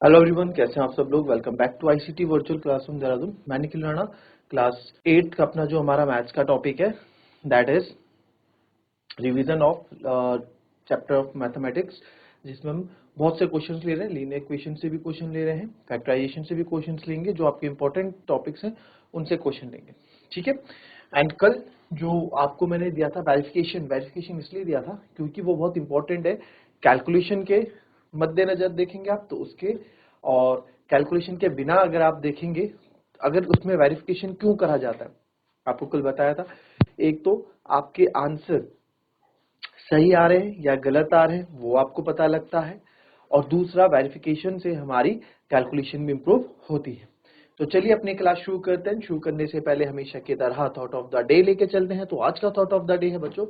Hello everyone, कैसे हैं आप सब लोग। Welcome back to ICT virtual classroom Dehradun. मैं निखिल राणा। क्लास 8 का अपना जो हमारा मैथ्स का टॉपिक है that is revision of chapter of mathematics, जिसमें हम बहुत से क्वेश्चंस ले रहे हैं। लीनियर इक्वेशन से भी क्वेश्चन ले रहे हैं, फैक्टराइजेशन से भी क्वेश्चंस लेंगे। जो आपके इंपॉर्टेंट टॉपिक्स हैं उनसे क्वेश्चन लेंगे, ठीक है। एंड कल जो आपको मैंने दिया था वेरिफिकेशन इसलिए दिया था क्योंकि वो बहुत इंपॉर्टेंट है। कैलकुलेशन के मद्देनजर देखेंगे आप तो उसके, और कैलकुलेशन के बिना अगर आप देखेंगे, अगर उसमें वेरिफिकेशन क्यों करा जाता है आपको कल बताया था। एक तो आपके आंसर सही आ रहे हैं या गलत आ रहे हैं वो आपको पता लगता है, और दूसरा वेरिफिकेशन से हमारी कैलकुलेशन भी इंप्रूव होती है। तो चलिए अपनी क्लास शुरू करते हैं। शुरू करने से पहले हमेशा की तरह थॉट ऑफ द डे लेके चलते हैं। तो आज का थॉट ऑफ द डे है बच्चों,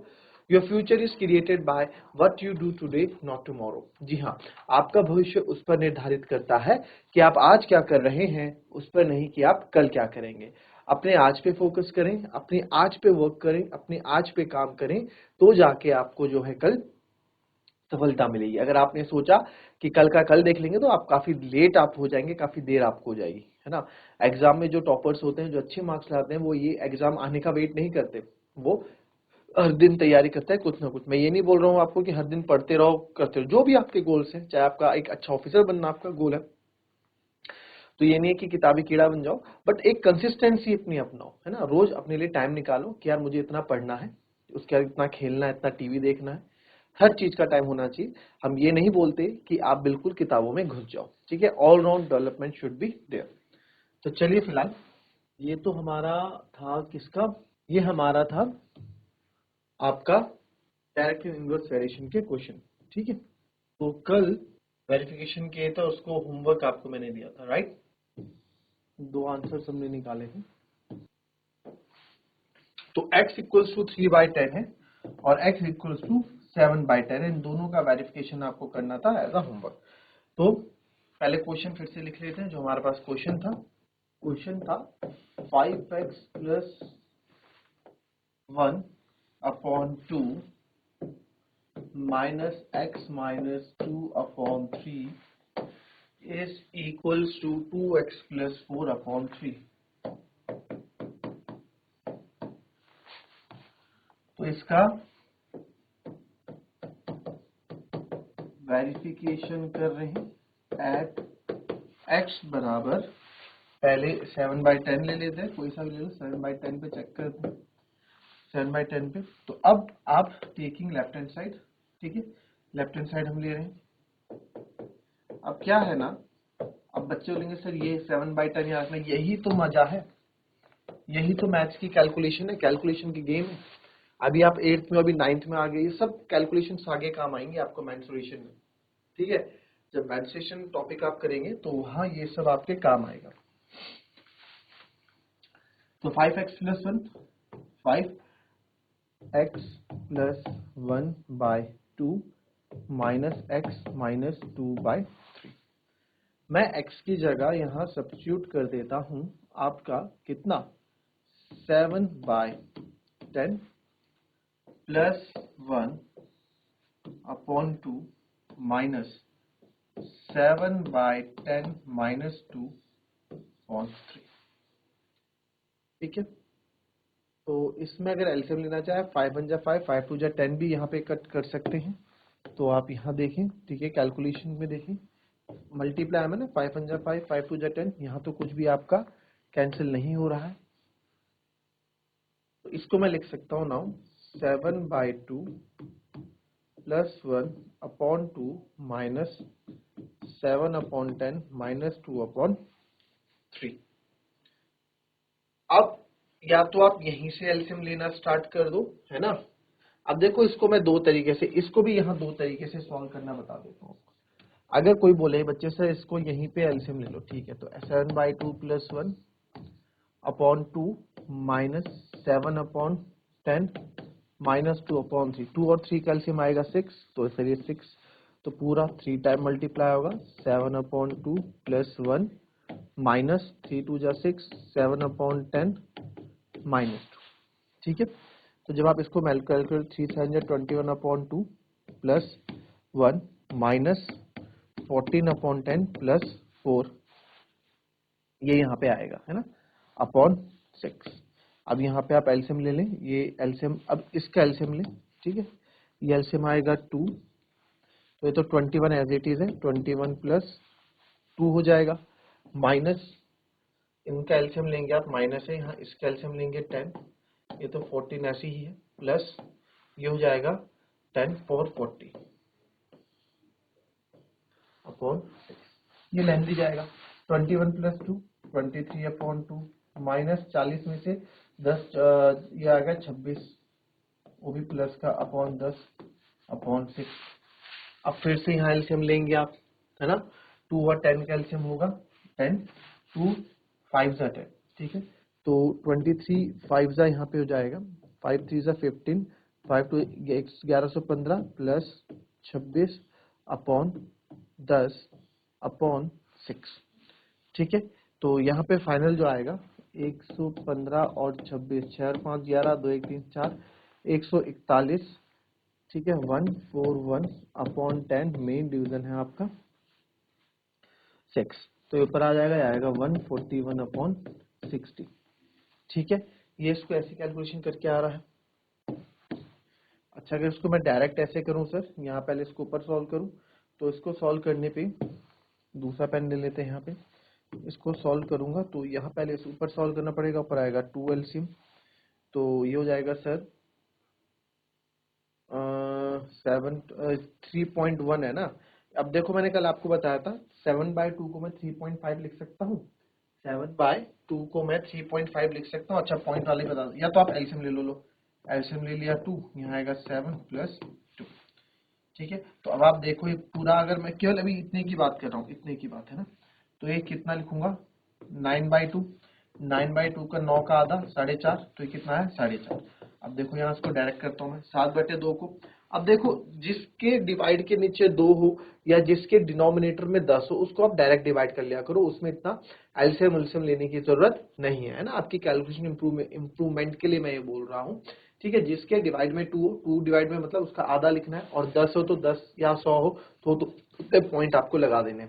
your future is created by what you do today not tomorrow. जी हाँ, आपका भविष्य उस पर निर्धारित करता है कि आप आज क्या कर रहे हैं, उस पर नहीं कि आप कल क्या करेंगे। अपने आज पे फोकस करें, अपने आज पे वर्क करें, अपने आज पे काम करें, तो जाके आपको जो है कल सफलता मिलेगी। अगर आपने सोचा कि कल का कल देख लेंगे तो आप काफी लेट आप हो जाएंगे, काफी देर आपको हो जाएगी, है ना। एग्जाम में जो टॉपर्स होते हैं, जो अच्छे मार्क्स लाते हैं, वो ये एग्जाम आने का वेट नहीं करते। वो हर दिन तैयारी करता है कुछ ना कुछ। मैं ये नहीं बोल रहा हूँ आपको कि हर दिन पढ़ते रहो करते रहो, जो भी आपके गोल्स हैं, चाहे आपका एक अच्छा ऑफिसर बनना आपका गोल है, तो ये नहीं है कि किताबी कीड़ा बन जाओ, बट एक कंसिस्टेंसी अपनी अपनाओ, है ना। रोज अपने लिए टाइम निकालो कि यार मुझे इतना पढ़ना है, उसके बाद इतना खेलना है, इतना टीवी देखना है। हर चीज का टाइम होना चाहिए। हम ये नहीं बोलते कि आप बिल्कुल किताबों में घुस जाओ, ठीक है। All round development should be there. तो चलिए फिलहाल ये तो हमारा था किसका, ये हमारा था आपका डायरेक्ट इनवर्स वेरिएशन के क्वेश्चन, ठीक है। तो कल वेरिफिकेशन किए थे, उसको होमवर्क आपको मैंने दिया था, राइट। दो आंसर हमने निकाले हैं। तो x इक्वल्स टू 3/10 है और x इक्वल्स टू 7/10 है। इन दोनों का वेरिफिकेशन आपको करना था एज अ होमवर्क। तो पहले क्वेश्चन फिर से लिख लेते हैं। जो हमारे पास क्वेश्चन था 5x plus 1 upon 2 minus x minus 2 upon 3 is equals to 2x plus 4 upon 3। तो इसका वेरिफिकेशन कर रहे हैं एट x बराबर, पहले 7/10 ले लेते हैं, कोई सा भी ले लो। 7/10 पे चेक करते हैं, 7/10 पे। तो अब आप टेकिंग लेफ्ट हैंड साइड, ठीक है, लेफ्ट हैंड साइड हम ले रहे हैं। अब क्या है ना, अब बच्चे बोलेंगे सर ये 7/10 याद रखना, यही तो मजा है, यही तो मैथ्स की कैलकुलेशन है, कैलकुलेशन की गेम है। अभी आप 8th में, अभी 9th में आ गए, ये सब कैलकुलेशन आगे काम आएंगे आपको मेंसुरेशन में, ठीक है। जब मेंसुरेशन टॉपिक आप करेंगे तो वहां ये सब आपके काम आएगा। तो 5x plus 1, 5x plus 1/2 minus x minus 2/3। मैं x की जगह यहां सब्स्टिट्यूट कर देता हूं आपका कितना, 7/10 plus 1 upon 2 minus 7/10 minus 2 upon 3, ठीक है। तो इसमें अगर एलसीएम लेना चाहे 5 1 जा 5, 5 2 जा 10 भी यहाँ पे कट कर सकते हैं। तो आप यहाँ देखें, ठीक है, कैलकुलेशन में देखें, मल्टीप्लाई में ना 5 1 जा 5, 5 2 जा 10, यहाँ तो कुछ भी आपका कैंसिल नहीं हो रहा है। तो इसको मैं लिख सकता हूँ now 7/2 plus 1 upon 2 minus 7/10 minus 2/3। अब या तो आप यहीं से एलसीएम लेना स्टार्ट कर दो, है ना। अब देखो इसको मैं दो तरीके से, इसको भी यहाँ दो तरीके से सॉल्व करना बता देता हूँ। अगर कोई बोले बच्चे से इसको यहीं पे एलसीएम ले लो, ठीक है। तो 7/2 प्लस 1 अपॉन 2 माइनस 7/10 माइनस 2/3, 2 और 3 का एलसीएम आएगा 6, तो फिर ये 6 तो पूरा 3 टाइम मल्टीप्लाई होगा। 7/2 प्लस 1 माइनस 3 2 जा 6, 7/10 माइनस 2, ठीक है। तो जब आप इसको कैलकुलेट 3 7 21/2 प्लस 1 माइनस 14/10 प्लस 4, ये यहाँ पे आएगा, है ना, अपॉन 6। अब यहाँ पे आप एलसीएम ले लें, ये एलसीएम, अब इसका एलसीएम लें, ठीक है, ये एलसीएम आएगा 2, तो ये तो 21 एज इट इज है, 21 प्लस 2 हो जाएगा, माइनस इनका एलसीएम लेंगे आप, माइनस है यहाँ, इसका एलसीएम लेंगे 10, ये तो 14 ऐसी ही है, प्लस ये हो जाएगा 10 4 40 अपॉन 6, ये लेंथ दी जाएगा, 21 प्लस 2 23/2, माइनस 40 में से 10 ये आएगा 26, वो भी प्लस का, अपॉन 10 अपॉन 6। अब फिर से यहाँ एलसीएम लेंगे आप, है ना, 2 और 10 का एलसीएम होगा 10, 2 5 जा 10, ठीक है, तो 23 5 जा यहाँ पे हो जाएगा, 5 3 जा 15, 5 2 1115 प्लस 26 अपॉन 10 अपॉन 6, ठीक है, तो यहाँ पे फाइनल जो आएगा 115 और 26, 6 और 5 11, 2 1 3 4, 141, ठीक है, 141 अपॉन 10, मेन डिवीजन है आपका 6, तो ऊपर आ जाएगा, आएगा 141 अपॉन 60, ठीक है, ये इसको ऐसी कैलकुलेशन करके आ रहा है। अच्छा, अगर इसको मैं डायरेक्ट ऐसे करूं सर, यहाँ पहले इसको ऊपर सॉल्व करूं, तो इसको सॉल्व करने पे दूसरा पेन ले लेते हैं, यहाँ पे इसको सॉल्व करूंगा, तो यहाँ पहले इस ऊपर सॉल्व करना पड़ेगा, ऊपर आएगा 2 एलसीएम, तो ये हो जाएगा सर 3.1 है ना। अब देखो मैंने कल आपको बताया था 7/2 को मैं 3.5 लिख सकता हूँ, 7/2 को मैं 3.5 लिख सकता हूँ। अच्छा, पॉइंट वाले बता दो, या तो आप एलसीएम ले लो, एलसीएम ले लिया 2, यहाँ आएगा 7 प्लस 2, ठीक है, तो अब आप देखो ये पूरा, अगर मैं केवल अभी इतने की बात कर रहा हूँ, इतने की बात है ना, तो ये कितना लिखूंगा 9/2, 9/2 का 9 का आधा 4.5, तो ये कितना है 4.5। अब देखो यहाँ इसको डायरेक्ट करता हूँ मैं, 7/2 को, अब देखो जिसके डिवाइड के नीचे 2 हो या जिसके डिनोमिनेटर में 10 हो, उसको आप डायरेक्ट डिवाइड कर लिया करो, उसमें इतना एलसीएम उलसीएम लेने की जरूरत नहीं है ना, आपकी कैलकुलेशन इंप्रूवमेंट के लिए मैं ये बोल रहा हूँ, ठीक है, जिसके डिवाइड में 2 हो, 2 डिवाइड में मतलब उसका आधा लिखना है, और 10 हो तो 10 या 100 हो तो उतने पॉइंट आपको लगा देने।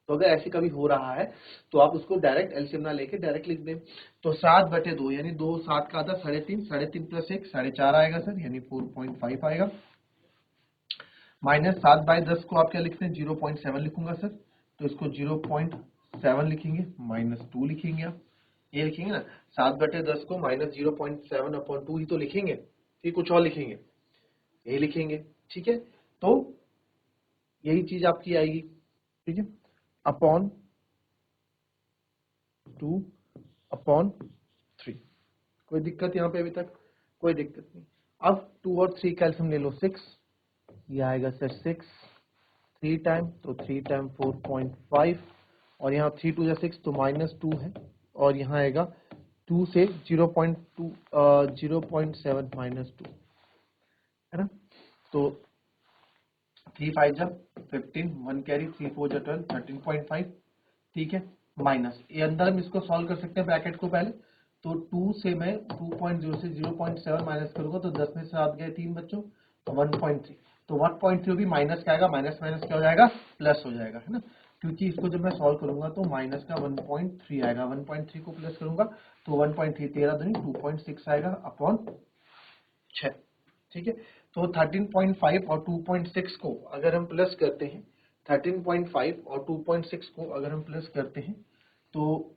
तो अगर ऐसे कभी हो रहा है तो आप उसको डायरेक्ट एलसीएम ना लेके डायरेक्ट लिख दें, तो 7/2 यानी 2 7 का आधा 3.5, 3.5 प्लस 1 4.5 आएगा सर, यानी 4.5 आएगा, माइनस 7/10 को आप क्या लिखते हैं 0.7 लिखूंगा सर, तो इसको 0.7 लिखेंगे, माइनस 2 लिखेंगे, आप ये लिखेंगे ना, 7/10 को माइनस 0.7 अपॉन 2 ही तो लिखेंगे, फिर कुछ और लिखेंगे, यही लिखेंगे, ठीक है, तो यही चीज आपकी आएगी, ठीक है, अपॉन 2 अपॉन 3, कोई दिक्कत यहाँ पे अभी तक? कोई दिक्कत नहीं। अब 2 और 3 का एलसीएम ले लो 6, ये आएगा सर 6, 3 टाइम, तो 3 टाइम 4.5, और यहाँ 3 2 या 6, तो -2 है, और यहाँ आएगा 2 से 0.2 0.7 -2, है ना, तो 3 5 जा 15, 1 कैरी, 3 4 जा 12, 13.5, ठीक है, माइनस ये अंदर हम इसको सॉल्व कर सकते हैं ब्रैकेट को पहले, तो 2 से मैं 2.0 से 0.7 माइनस करूंगा, तो 10 में से 7 गए 3 बच्चों, तो 1.3, तो 1.3 भी माइनस का आएगा, माइनस माइनस क्या हो जाएगा, प्लस हो जाएगा, है ना, क्योंकि इसको जब मैं सॉल्व करूंगा तो माइनस का 1.3 आएगा, 1.3 को प्लस करूंगा तो 1.3 13 दूनी 2.6 आएगा अपॉन 6, ठीक है, तो 13.5 और 2.6 को अगर हम प्लस करते हैं, 13.5 और 2.6 को अगर हम प्लस करते हैं, तो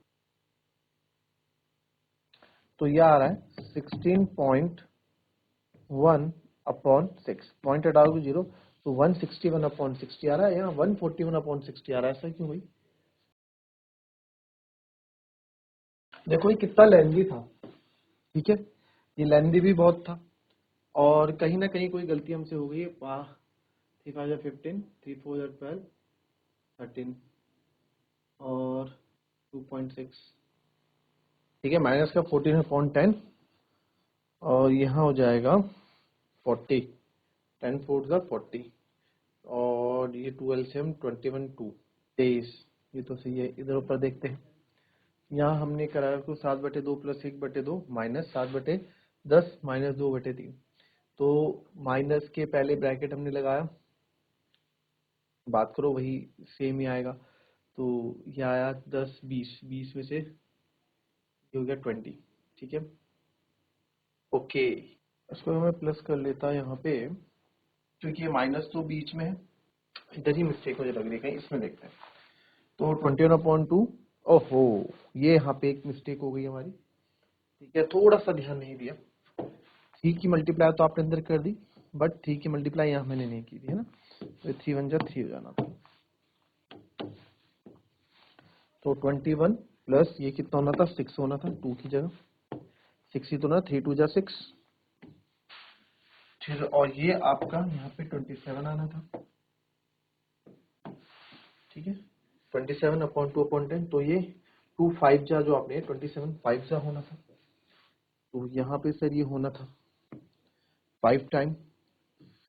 यह आ रहा है 16.1 अपॉन 6, पॉइंट डालोगे 0, तो 161 अपॉन 60 आ रहा है, यहाँ 141 अपॉन 60 आ रहा है, ऐसा क्यों भाई? देखो ये कितना लेंदी था, ठीक है, ये लेंदी भी बहुत था, और कहीं ना कहीं कोई गलती हमसे हो गई है, 3 5 15, 3 4 12, 13 और 2.6, ठीक है, माइनस का 14 अपॉन 10, और यहाँ हो जाएगा 40, 10 4 जा 40, और ये 12 से हम 21 2 23, ये तो सही है। इधर ऊपर देखते हैं, यहाँ हमने करा को 7/2 प्लस 1/2 माइनस 7/10 माइनस 2/3, तो माइनस के पहले ब्रैकेट हमने लगाया, बात करो वही सेम ही आएगा। तो ये आया 10 20, 20 में से ये हो गया 20। ठीक है, ओके। इसको मैं प्लस कर लेता यहाँ पे, क्योंकि ये माइनस तो बीच में है, इधर ही मिस्टेक मुझे लग रही है कहीं, इसमें देखते हैं। तो 21/2, ओहो ये यहाँ पे एक मिस्टेक हो गई हमारी। ठीक है, थोड़ा सा ध्यान नहीं दिया। 3 की मल्टीप्लाई तो आपने अंदर कर दी, बट 3 की मल्टीप्लाई यहाँ मैंने नहीं की थी, है ना। तो 3 1 जा 3 हो जाना था। तो 21 प्लस ये कितना होना था, 6 होना था, 2 की जगह 6 ही तो ना, 3 2 जा 6। फिर और ये आपका यहाँ पे 27 आना था। ठीक है, 27/2/10। तो ये 2 5 जा जो आपने 27 5 जा होना था। तो यहाँ पे सर ये होना था 5 टाइम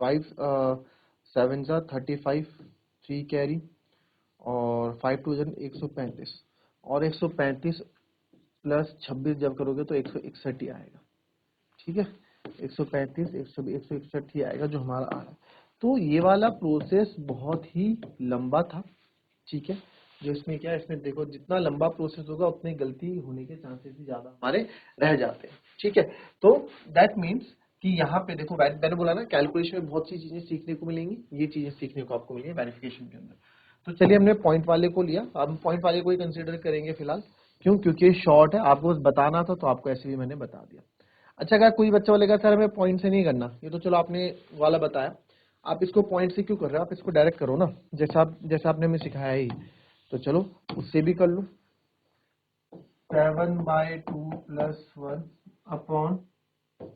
5 7 जा 35, 3 कैरी, और 5 2 जन 135, और 135 प्लस 26 जब करोगे तो 161 ही आएगा। ठीक है, 135 161 ही आएगा जो हमारा आ रहा है। तो ये वाला प्रोसेस बहुत ही लंबा था। ठीक है, जो इसमें क्या है, इसमें देखो जितना लंबा प्रोसेस होगा उतनी गलती होने के चांसेस भी ज्यादा हमारे रह जाते हैं। ठीक है, तो दैट मीन्स कि यहाँ पे देखो मैंने बोला ना, कैलकुलेशन में बहुत सी चीजें सीखने को मिलेंगी, ये चीजें सीखने को आपको मिलेंगी वेरिफिकेशन के अंदर। तो चलिए हमने पॉइंट वाले को लिया, अब हम पॉइंट वाले को ही कंसिडर करेंगे फिलहाल। क्यों? क्योंकि शॉर्ट है, आपको बस बताना था तो आपको ऐसे भी मैंने बता दिया। अच्छा, अगर कोई बच्चा बोलेगा सर हमें पॉइंट से नहीं करना, ये तो चलो आपने वाला बताया, आप इसको पॉइंट से क्यों कर रहे हो, आप इसको डायरेक्ट करो ना, जैसा आपने हमें सिखाया ही। तो चलो उससे भी कर लो। 7/2 plus 1 upon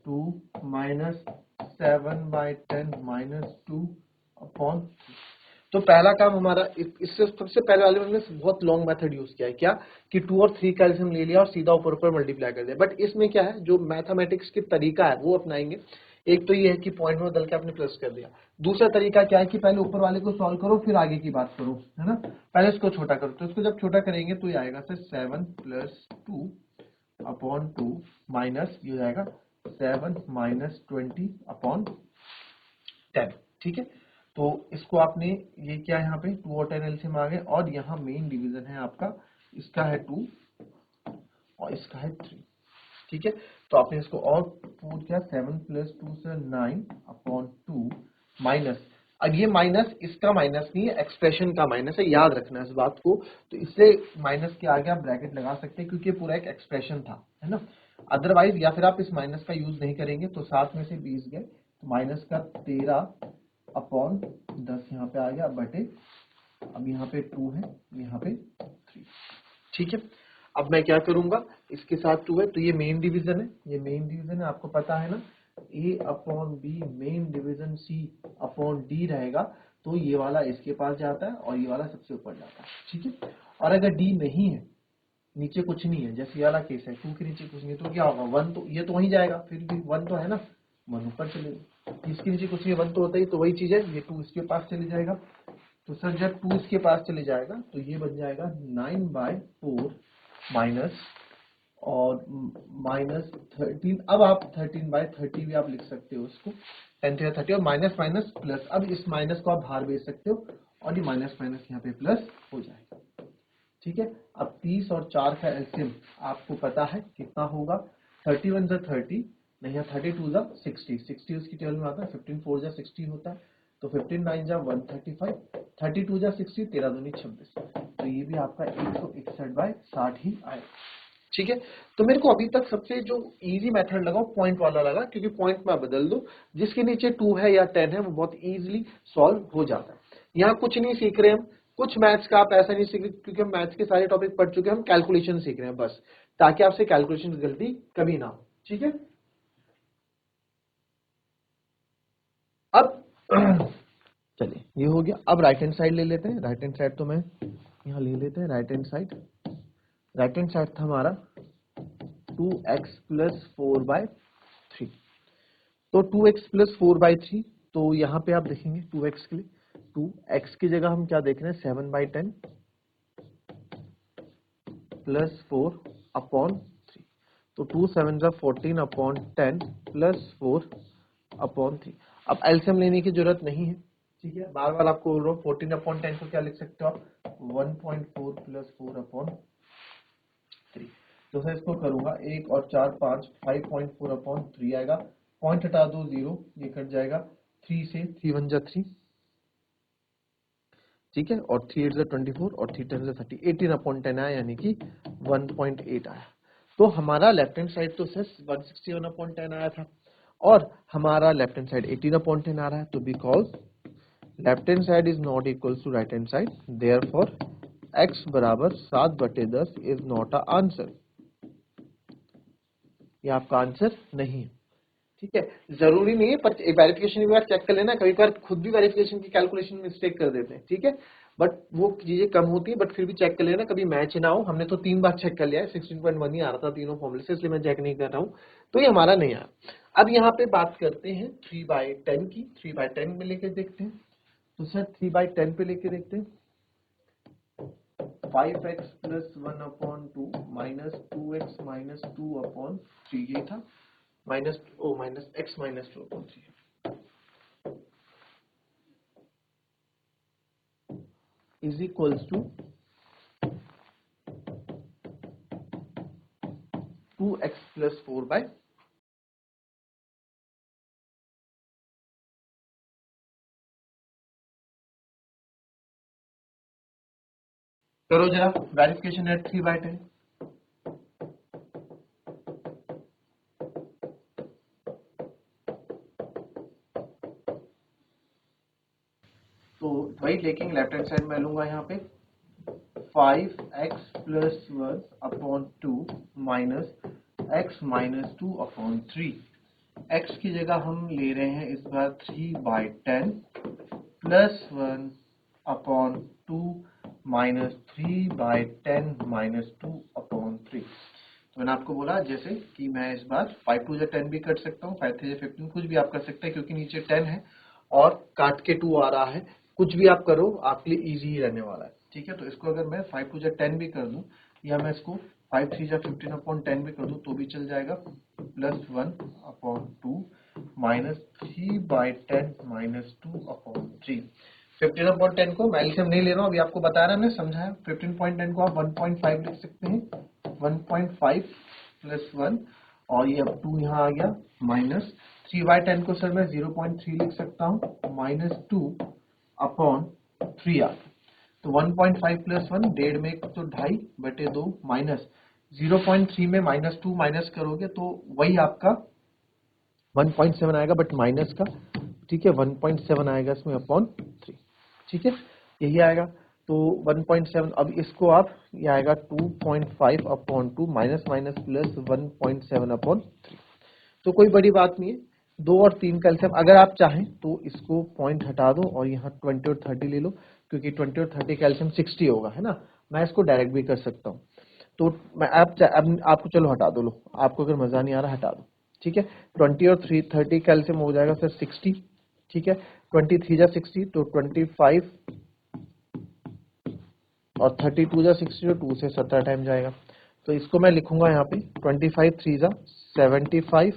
2 minus 7/10 minus 2 upon. तो पहला काम हमारा इससे सबसे पहले वाले में हमने बहुत लॉन्ग मेथड यूज किया है, क्या कि 2 और 3 का एलसीएम ले लिया और सीधा ऊपर ऊपर मल्टीप्लाई कर दिया। बट इसमें क्या है, जो मैथमेटिक्स की तरीका है वो अपनाएंगे। एक तो ये है कि पॉइंट में बदल के आपने प्लस कर दिया। दूसरा तरीका क्या है कि पहले ऊपर वाले को सॉल्व करो फिर आगे की बात करो, है ना। पहले इसको छोटा करो, तो इसको जब छोटा करेंगे तो ये आएगा सर 7 प्लस 2 अपॉन 2 माइनस ये हो जाएगा 7 माइनस 20 अपॉन 10। ठीक है, तो इसको आपने ये क्या यहाँ पे 2 और 10 एलसीएम आ गए, और यहाँ मेन डिवीजन है आपका, इसका है 2 और इसका है 3। ठीक है, तो आपने इसको और पुट किया 7 प्लस 2 से 9 अपॉन 2 माइनस। अब ये माइनस इसका माइनस नहीं है, एक्सप्रेशन का माइनस है, याद रखना इस बात को। तो इससे माइनस के आगे आप ब्रैकेट लगा सकते हैं क्योंकि पूरा एक एक्सप्रेशन था, है ना। अदरवाइज या फिर आप इस माइनस का यूज नहीं करेंगे तो 7 में से 20 गए, तो माइनस का 13 अपॉन 10 यहाँ पे आ गया बटे, अब यहाँ पे 2 है, यहाँ पे 3। ठीक है, अब मैं क्या करूंगा, इसके साथ 2 है तो ये मेन डिवीजन है, ये मेन डिवीजन है, आपको पता है ना, a upon B main division c upon d रहेगा। तो ये वाला इसके पास जाता है और ये वाला सबसे ऊपर जाता है। ठीक है, और अगर d नहीं है, नीचे कुछ नहीं है, जैसे ये वाला केस है 2 के नीचे कुछ नहीं, तो क्या होगा 1, तो ये तो वहीं जाएगा, फिर भी 1 तो है ना, 1 ऊपर चलेगा। इसके नीचे कुछ नहीं, 1 तो होता ही, तो वही चीज है, ये 2 इसके पास चले जाएगा। तो सर जब 2 इसके पास चले जाएगा तो ये बन जाएगा 9/4 माइनस, और माइनस 13। अब आप 13/30 भी आप लिख सकते हो इसको, 10 30 और माइनस माइनस प्लस। अब इस माइनस को आप बाहर भेज सकते हो और ये माइनस माइनस यहाँ पे प्लस हो जाएगा। ठीक है, अब 30 और 4 का एलसीएम आपको पता है कितना होगा, 31 जा 30, नहीं 32 जा 60, 60 उसकी टेबल में आता है, 15 4 जा 60 होता है, तो 15 9 जा 135, 32 जा 60, 13 दूनी 26, तो ये भी आपका 161/60 ही आएगा। ठीक है, तो मेरे को अभी तक सबसे जो इजी मेथड लगा वो पॉइंट वाला लगा, क्योंकि पॉइंट में बदल दो, जिसके नीचे 2 है या 10 है वो बहुत इजीली सॉल्व हो जाता है। यहाँ कुछ नहीं सीख रहे हम, कुछ मैथ्स का आप ऐसा नहीं सीख रहे क्योंकि हम मैथ्स के सारे टॉपिक पढ़ चुके हैं, हम कैलकुलेशन सीख रहे हैं बस, ताकि आपसे कैलकुलेशन की गलती कभी ना हो। ठीक है, अब चलिए ये हो गया। अब राइट हैंड साइड ले लेते हैं, राइट हैंड साइड तो मैं यहाँ ले लेते हैं, right hand side, right hand side था हमारा 2x प्लस 4/3। तो 2x प्लस 4/3, तो यहाँ पे आप देखेंगे 2x के लिए, 2x की जगह हम क्या देख रहे हैं 7/10 प्लस 4 अपॉन 3। तो 2 7 जा 14 अपॉन 10 प्लस 4 अपॉन 3। अब एलसीएम लेने की जरूरत नहीं है, ठीक है, बार बार आपको बोल रहा हूँ 14/10 को क्या लिख सकते हो आप, 1.4 + 4/3। तो सर इसको करूंगा 1 और 4 5, 5.4/3 आएगा, पॉइंट हटा दो 0, ये कट जाएगा 3 से, 3 1 जा 3, ठीक है, और 3 8 जा 24 और 3 10 जा 30, 18/10 आया, यानी कि 1.8 आया। तो हमारा लेफ्ट हैंड साइड तो सर 161/10 आया था, और हमारा लेफ्ट हैंड साइड 18/10 आ रहा है, तो because left hand side is not equal to right hand side, therefore x बराबर 7/10 इज नॉट अ आंसर, ये आपका आंसर नहीं है। ठीक है, जरूरी नहीं है, पर वेरिफिकेशन एक बार चेक कर लेना, कभी बार खुद भी वेरिफिकेशन की कैलकुलेशन में मिस्टेक कर देते हैं, ठीक है, बट वो चीजें कम होती है, बट फिर भी चेक कर लेना, कभी मैच ना हो। हमने तो 3 बार चेक कर लिया है, 16.1 ही आ रहा था तीनों फॉर्मूले से, इसलिए मैं चेक नहीं कर रहा हूँ, तो ये हमारा नहीं आया। अब यहाँ पे बात करते हैं 3/10 की, 3/10 में लेके देखते हैं। तो सर 3/10 पे लेके देखते हैं, 5x + 1/2 - 2x - 2/3, ये था, minus x - 2/3 is equals to 2x + 4/, करो जरा वेरिफिकेशन एट 3/10। तो वही लेकिन लेफ्ट हैंड साइड में लूंगा यहाँ पे 5x + 1/2 - x - 2/3, x की जगह हम ले रहे हैं इस बार 3/10 + 1/2 - 3/10 - 2/3। तो मैंने आपको बोला जैसे कि मैं इस बार 5 2 10 भी कर सकता हूँ, 5 3 15, कुछ भी आप कर सकते हैं, क्योंकि नीचे 10 है और काट के 2 आ रहा है, कुछ भी आप करो आपके लिए इजी ही रहने वाला है। ठीक है, तो इसको अगर मैं 5 2 10 भी कर दूं, या मैं इसको 5 3 15/10 भी कर दूं, तो भी चल जाएगा, +1/2 - 3/10 - 2/3। 15/10 को मैं एलसीएम नहीं ले रहा हूँ, अभी आपको बता रहा है, मैंने समझाया। 15/10 को आप 1.5 लिख सकते हैं, 1.5 + 1, और ये अब 2 यहाँ आ गया, माइनस 3/10 को सर मैं 0.3 लिख सकता हूँ, -2/3 आ गया। तो 1.5 + 1, 1.5 में तो 2.5/2, माइनस 0.3 में -2 माइनस करोगे तो वही आपका 1.7 आएगा, बट माइनस का, ठीक है, 1.7 आएगा इसमें /3, ठीक है, यही आएगा। तो 1.7, अब इसको आप, ये आएगा 2.5/2 माइनस माइनस प्लस 1.7/3। तो कोई बड़ी बात नहीं है, 2 और 3 का एलसीएम, अगर आप चाहें तो इसको पॉइंट हटा दो और यहाँ 20 और 30 ले लो, क्योंकि 20 और 30 का एलसीएम 60 होगा, है ना। मैं इसको डायरेक्ट भी कर सकता हूँ, तो मैं अब आपको चलो हटा दो, लो आपको अगर मजा नहीं आ रहा हटा दो, ठीक है। 20 और 30 का एलसीएम हो जाएगा सर 60, ठीक है, 23 जा 60, तो 25 और 32 जा 60, तो 2 से 17 टाइम जाएगा। तो इसको मैं लिखूंगा यहाँ पे 25 3 जा 75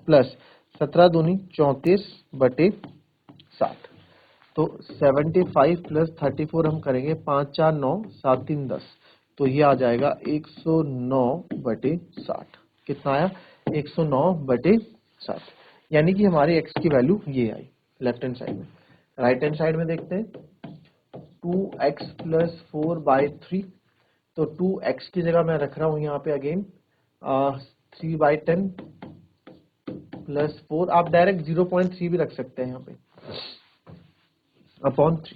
प्लस 17 दूनी 34/7। तो 75 प्लस 34 हम करेंगे, 5 4 9 7 3 10, तो ये आ जाएगा 109/60। कितना आया, 109/60, यानी कि हमारे x की वैल्यू ये आई लेफ्ट हैंड साइड में। राइट हैंड साइड में देखते हैं 2x + 4/3, तो 2x की जगह मैं रख रहा हूं यहाँ पे अगेन 3/10 + 4, आप डायरेक्ट 0.3 भी रख सकते हैं यहाँ पे, /3।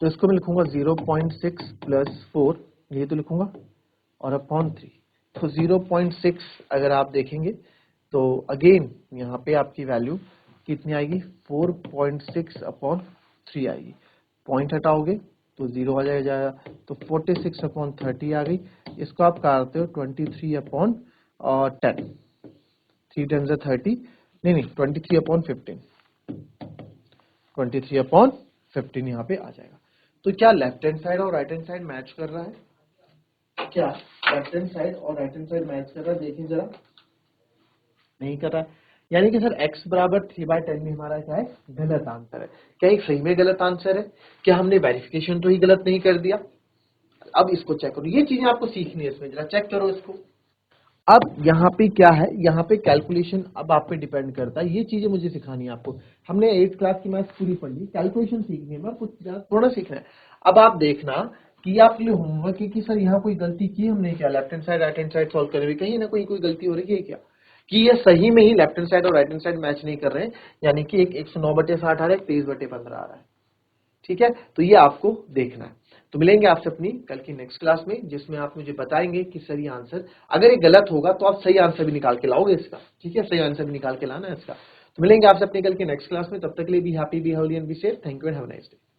तो इसको मैं लिखूंगा 0.6 + 4, ये तो लिखूंगा, और /3। तो 0.6 अगर आप देखेंगे तो अगेन यहाँ पे आपकी वैल्यू कितनी आएगी, 4.6/3 आएगी। पॉइंट हटाओगे तो 0 आ जाएगा, तो 46/30 आ गई। इसको आप काटते हो 23/10, 3 10 30, नहीं 23/15, 23/15 यहाँ पे आ जाएगा। तो क्या लेफ्ट हैंड साइड और राइट हैंड साइड मैच कर रहा है, क्या लेफ्ट हैंड साइड और राइट हैंड साइड मैच कर रहा है, देखिए जरा, नहीं कर रहा है। यानी कि सर x बराबर 3/10 में हमारा क्या है, गलत आंसर है। क्या ये सही में गलत आंसर है? क्या हमने वेरिफिकेशन तो ही गलत नहीं कर दिया? अब इसको चेक करो, ये चीजें आपको सीखनी है इसमें, जरा चेक करो इसको। अब यहाँ पे क्या है, यहाँ पे कैलकुलेशन अब आप पे डिपेंड करता है, ये चीजें मुझे सिखानी है आपको। हमने 8th क्लास की मैथ्स पूरी पढ़ ली, कैलकुलेशन सीखनी है, मैं कुछ थोड़ा सीखना है। अब आप देखना कि आपके लिए होमवर्क है कि सर यहाँ कोई गलती की हमने क्या, left hand side right hand side solve करने में कहीं ना कोई गलती हो रही है क्या, कि ये सही में ही लेफ्ट हैंड साइड और राइट हैंड साइड मैच नहीं कर रहे हैं, यानी कि एक 109/60 आ रहा है, 23/15 आ रहा है। ठीक है, तो ये आपको देखना है। तो मिलेंगे आपसे अपनी कल की नेक्स्ट क्लास में, जिसमें आप मुझे बताएंगे कि सही आंसर, अगर ये गलत होगा तो आप सही आंसर भी निकाल के लाओगे इसका। ठीक है, सही आंसर भी निकाल के लाना है इसका। तो मिलेंगे आपसे अपनी कल की नेक्स्ट क्लास में, तब तक के लिए be happy, be healthy and be safe. Thank you and have a nice day.